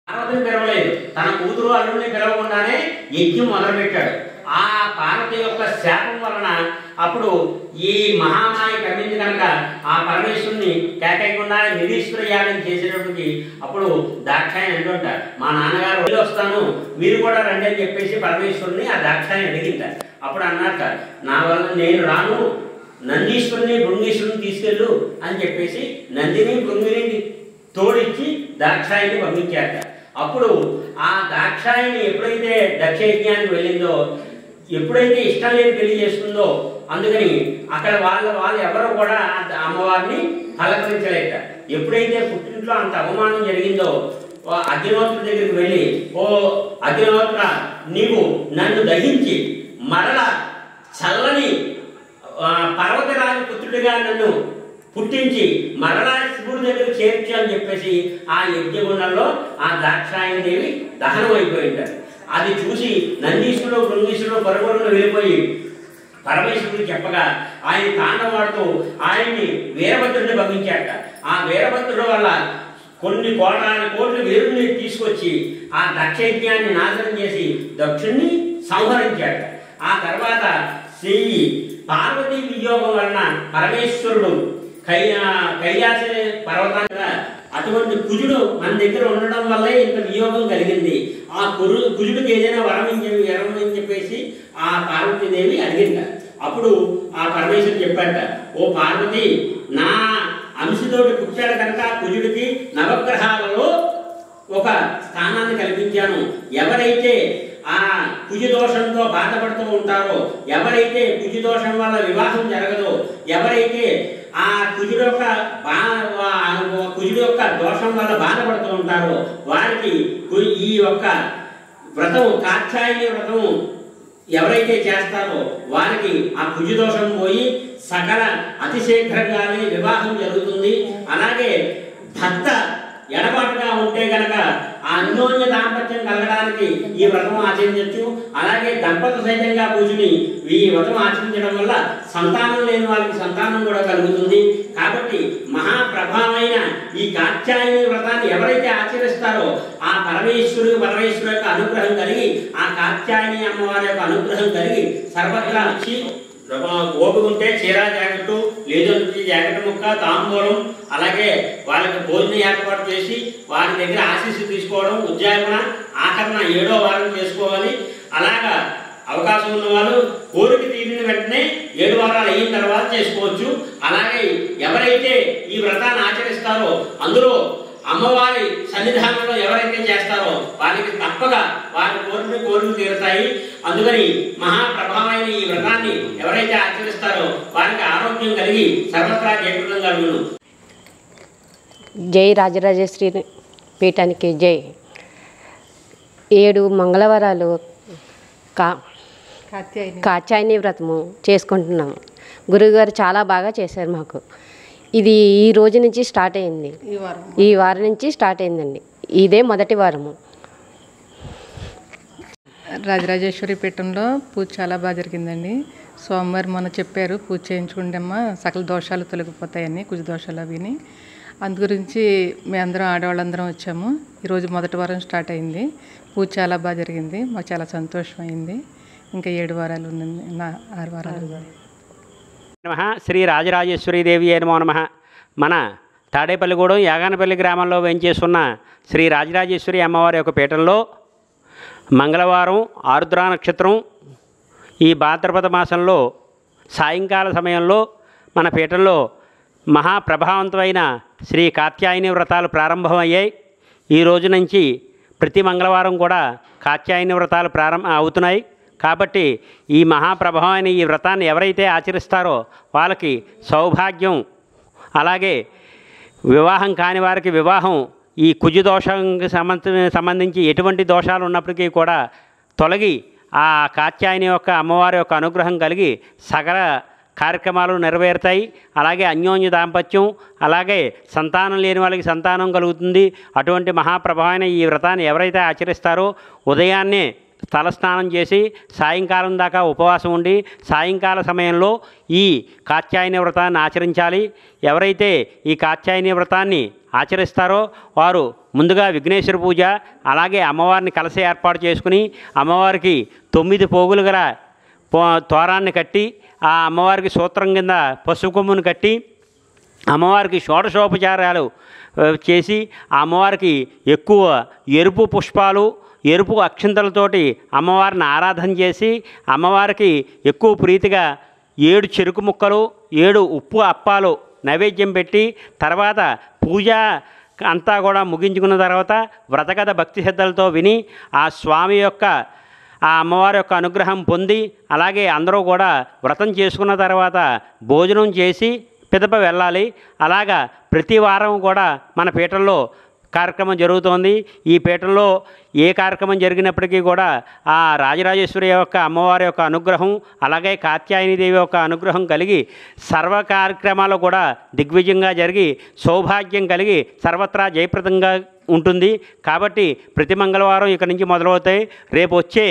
పార్వతిని పిలవలేదు, తన కూతురు అల్లుడిని పిలవకుండానే యజ్ఞం మొదలుపెట్టాడు. ఆ పార్వతి యొక్క శాపం వలన అప్పుడు ఈ మహామాయ కమ్మింది కనుక ఆ పరమేశ్వరుని కేకయకుండా నిరీశ్వర యాగం చేసేటప్పటికి అప్పుడు దాక్షాయని అంటుంటారు, మా నాన్నగారు వెళ్ళి వస్తాను మీరు కూడా రండి అని చెప్పేసి పరమేశ్వరుని ఆ దాక్షాయని అడిగింటారు. అప్పుడు అన్నట్ట, నా వల్ల నేను రాను, నందీశ్వరుని భృంగీశ్వరుని తీసుకెళ్ళు అని చెప్పేసి నందిని భృంగిని తోడిచ్చి దాక్షాయిని పంపించారట. అప్పుడు ఆ దాక్షాయిని ఎప్పుడైతే దక్ష యజ్ఞానికి వెళ్ళిందో, ఎప్పుడైతే ఇష్టం లేని పెళ్లి చేసుకుందో, అందుకని అక్కడ వాళ్ళు ఎవరు కూడా అమ్మవారిని పలకరించలేక, ఎప్పుడైతే పుట్టింట్లో అంత అవమానం జరిగిందో అగ్నిహోత్రుడి దగ్గరికి వెళ్ళి, ఓ అగ్నిహోత్ర, నీవు నన్ను దహించి మరల చల్లని పర్వతరాజు పుత్రుడిగా నన్ను పుట్టించి మరలా శివుడి దగ్గర చేర్చు అని చెప్పేసి ఆ యజ్ఞగుండంలో ఆ దాక్షాయని దేవి దహనం అయిపోయింటారు. అది చూసి నందీశ్వరుడు భృంగీశ్వరుడు పరుగులను వెళ్ళిపోయి పరమేశ్వరుడు చెప్పగా ఆయన తాండవాడుతూ ఆయన్ని వీరభద్రుడిని పంపించాట. ఆ వీరభద్రుడు వల్ల కొన్ని కోట్ల వీరుల్ని తీసుకొచ్చి ఆ దక్ష యజ్ఞాన్ని నాశనం చేసి దక్షుణ్ణి సంహరించాట. ఆ తర్వాత శ్రీ పార్వతీ వియోగం వలన పరమేశ్వరుడు కైలాస పర్వతాన్ని అటువంటి కుజుడు మన దగ్గర ఉండడం వల్లే ఇంత వియోగం కలిగింది. ఆ కుజుడికి ఏదైనా వరం అని చెప్పేసి ఆ పార్వతీదేవి అడిగింట. అప్పుడు ఆ పరమేశ్వరుడు చెప్పాట, ఓ పార్వతి, నా అంశతోటి పుట్టాడు కనుక కుజుడికి నవగ్రహాలలో ఒక స్థానాన్ని కల్పించాను. ఎవరైతే ఆ కుజదోషంతో బాధపడుతూ ఉంటారో, ఎవరైతే కుజదోషం వల్ల వివాహం జరగదో, ఎవరైతే ఆ కుజుడు యొక్క దోషం వల్ల బాధపడుతూ ఉంటారో వారికి ఈ యొక్క వ్రతం కాత్యాయని వ్రతం ఎవరైతే చేస్తారో వారికి ఆ కుజదోషం పోయి సకల అతిశీఘ్రంగానే వివాహం జరుగుతుంది. అలాగే భర్త ఎడబాటుగా ఉంటే గనక ఆ అన్యోన్య దాంపత్యం కలగడానికి ఈ వ్రతం ఆచరించవచ్చు. అలాగే దంపత సహితంగా కూర్చుని ఈ వ్రతం ఆచరించడం వల్ల సంతానం లేని వాళ్ళకి సంతానం కూడా కలుగుతుంది. కాబట్టి మహాప్రభావమైన ఈ కాత్యాయని వ్రతాన్ని ఎవరైతే ఆచరిస్తారో ఆ పరమేశ్వరు యొక్క అనుగ్రహం కలిగి, ఆ కాత్యాయని అమ్మవారి యొక్క అనుగ్రహం కలిగి సర్వత్రా వచ్చి ఓపిక ఉంటే చీరా జాకెట్టు, లేదంటే జాకెట్ ముక్క, తాంబూలం, అలాగే వాళ్ళకి భోజనం ఏర్పాటు చేసి వారి దగ్గర ఆశీస్సు తీసుకోవడం, ఉద్యాపన ఆకరణ 7వ వారం చేసుకోవాలి. అలాగా అవకాశం ఉన్న వాళ్ళు కోరిక తీరిన వెంటనే 7 వారాలు అయిన తర్వాత చేసుకోవచ్చు. అలాగే ఎవరైతే ఈ వ్రతాన్ని ఆచరిస్తారో అందులో అమ్మవారి సన్నిధానంలో ఎవరైతే చేస్తారో వారికి తప్పక వారి కోరికలు తీరుతాయి. అందుకని మహాప్రభావమైన ఈ వ్రతాన్ని ఎవరైతే ఆచరిస్తారో వారికి ఆరోగ్యం కలిగి సర్వత్రా జయప్రదం కలుగును. జై రాజరాజేశ్వరి పీఠానికి జై. 7 మంగళవారాలు కాత్యాయని వ్రతము చేసుకుంటున్నాము. గురువుగారు చాలా బాగా చేశారు మాకు. ఇది ఈ రోజు నుంచి స్టార్ట్ అయింది, ఈ వారం నుంచి స్టార్ట్ అయిందండి. ఇదే మొదటి వారము. రాజరాజేశ్వరి పీఠంలో పూజ చాలా బాగా జరిగిందండి. సోమవారం మొన్న చెప్పారు పూజ చేయించుకుంటేమ్మా సకల దోషాలు తొలగిపోతాయని, కుజ దోషాలు అవిని. అందు గురించి మేమందరం ఆడవాళ్ళందరం వచ్చాము. ఈరోజు మొదటి వారం స్టార్ట్ అయింది. పూజ చాలా బాగా జరిగింది, మాకు చాలా సంతోషం అయింది. ఇంకా 7 వారాలు ఉందండి, 6 వారాలు ఉంది. నమః శ్రీ రాజరాజేశ్వరి దేవి నమో నమః. మన తాడేపల్లిగూడెం యాగానపల్లి గ్రామంలో వేంచేస్తున్న శ్రీ రాజరాజేశ్వరి అమ్మవారి యొక్క పీఠంలో మంగళవారం ఆరుద్ర నక్షత్రం ఈ భాద్రపద మాసంలో సాయంకాల సమయంలో మన పీఠంలో మహాప్రభావవంతమైన శ్రీ కాత్యాయని వ్రతాలు ప్రారంభమయ్యాయి. ఈ రోజు నుంచి ప్రతి మంగళవారం కూడా కాత్యాయని వ్రతాలు అవుతున్నాయి. కాబట్టి ఈ మహాప్రభావమైన ఈ వ్రతాన్ని ఎవరైతే ఆచరిస్తారో వాళ్ళకి సౌభాగ్యం, అలాగే వివాహం కాని వారికి వివాహం, ఈ కుజు దోషంకి సంబంధించి ఎటువంటి దోషాలు ఉన్నప్పటికీ కూడా తొలగి ఆ కాత్యాయని యొక్క అమ్మవారి యొక్క అనుగ్రహం కలిగి సకల కార్యక్రమాలు నెరవేరుతాయి. అలాగే అన్యోన్య దాంపత్యం, అలాగే సంతానం లేని వాళ్ళకి సంతానం కలుగుతుంది. అటువంటి మహాప్రభావమైన ఈ వ్రతాన్ని ఎవరైతే ఆచరిస్తారో ఉదయాన్నే తలస్నానం చేసి సాయంకాలం దాకా ఉపవాసం ఉండి సాయంకాల సమయంలో ఈ కాత్యాయని వ్రతాన్ని ఆచరించాలి. ఎవరైతే ఈ కాత్యాయని వ్రతాన్ని ఆచరిస్తారో వారు ముందుగా విఘ్నేశ్వర పూజ, అలాగే అమ్మవారిని కలశ ఏర్పాటు చేసుకుని అమ్మవారికి 9 పోగులు గల తోరాన్ని కట్టి ఆ అమ్మవారికి సూత్రం కింద పసుపు కొమ్మును కట్టి అమ్మవారికి షోడశోపచారాలు చేసి ఆ అమ్మవారికి ఎక్కువ ఎరుపు పుష్పాలు, ఎరుపు అక్షింతలతోటి అమ్మవారిని ఆరాధన చేసి అమ్మవారికి ఎక్కువ ప్రీతిగా 7 చెరుకు ముక్కలు, 7 ఉప్పు అప్పాలు నైవేద్యం పెట్టి తర్వాత పూజ అంతా కూడా ముగించుకున్న తర్వాత వ్రతకథ భక్తి శ్రద్ధలతో విని ఆ స్వామి యొక్క ఆ అమ్మవారి యొక్క అనుగ్రహం పొంది అలాగే అందరూ కూడా వ్రతం చేసుకున్న తర్వాత భోజనం చేసి పిదప వెళ్ళాలి. అలాగా ప్రతి వారం కూడా మన పీఠంలో కార్యక్రమం జరుగుతోంది. ఈ పీఠంలో ఏ కార్యక్రమం జరిగినప్పటికీ కూడా ఆ రాజరాజేశ్వరి యొక్క అమ్మవారి యొక్క అనుగ్రహం అలాగే కాత్యాయనిదేవి యొక్క అనుగ్రహం కలిగి సర్వ కార్యక్రమాలు కూడా దిగ్విజయంగా జరిగి సౌభాగ్యం కలిగి సర్వత్రా జయప్రదంగా ఉంటుంది. కాబట్టి ప్రతి మంగళవారం ఇక్కడి నుంచి మొదలవుతాయి. రేపు వచ్చే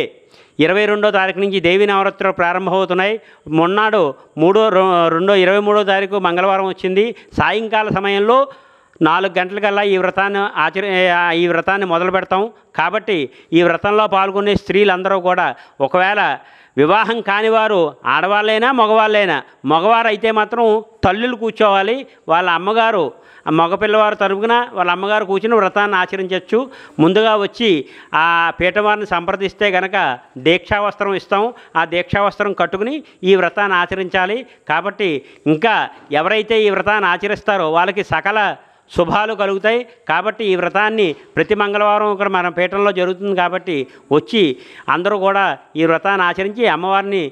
22వ తారీఖు నుంచి దేవీ నవరాత్రులు ప్రారంభమవుతున్నాయి. మొన్నాడు 23వ తారీఖు మంగళవారం వచ్చింది. సాయంకాల సమయంలో 4 గంటలకల్లా ఈ వ్రతాన్ని మొదలు పెడతాం. కాబట్టి ఈ వ్రతంలో పాల్గొనే స్త్రీలందరూ కూడా ఒకవేళ వివాహం కానివారు ఆడవాళ్ళైనా మగవారు అయితే మాత్రం తల్లులు కూర్చోవాలి. వాళ్ళ అమ్మగారు మగపిల్లవారు తరపున వాళ్ళ అమ్మగారు కూర్చుని వ్రతాన్ని ఆచరించవచ్చు. ముందుగా వచ్చి ఆ పీఠవారిని సంప్రదిస్తే కనుక దీక్షావస్త్రం ఇస్తాం. ఆ దీక్షావస్త్రం కట్టుకుని ఈ వ్రతాన్ని ఆచరించాలి. కాబట్టి ఇంకా ఎవరైతే ఈ వ్రతాన్ని ఆచరిస్తారో వాళ్ళకి సకల శుభాలు కలుగుతాయి. కాబట్టి ఈ వ్రతాన్ని ప్రతి మంగళవారం ఇక్కడ మన పీఠంలో జరుగుతుంది. కాబట్టి వచ్చి అందరూ కూడా ఈ వ్రతాన్ని ఆచరించి అమ్మవారిని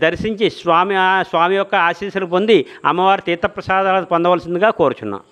దర్శించి స్వామి యొక్క ఆశీస్సులు పొంది అమ్మవారి తీర్థప్రసాదాలు పొందవలసిందిగా కోరుచున్నాం.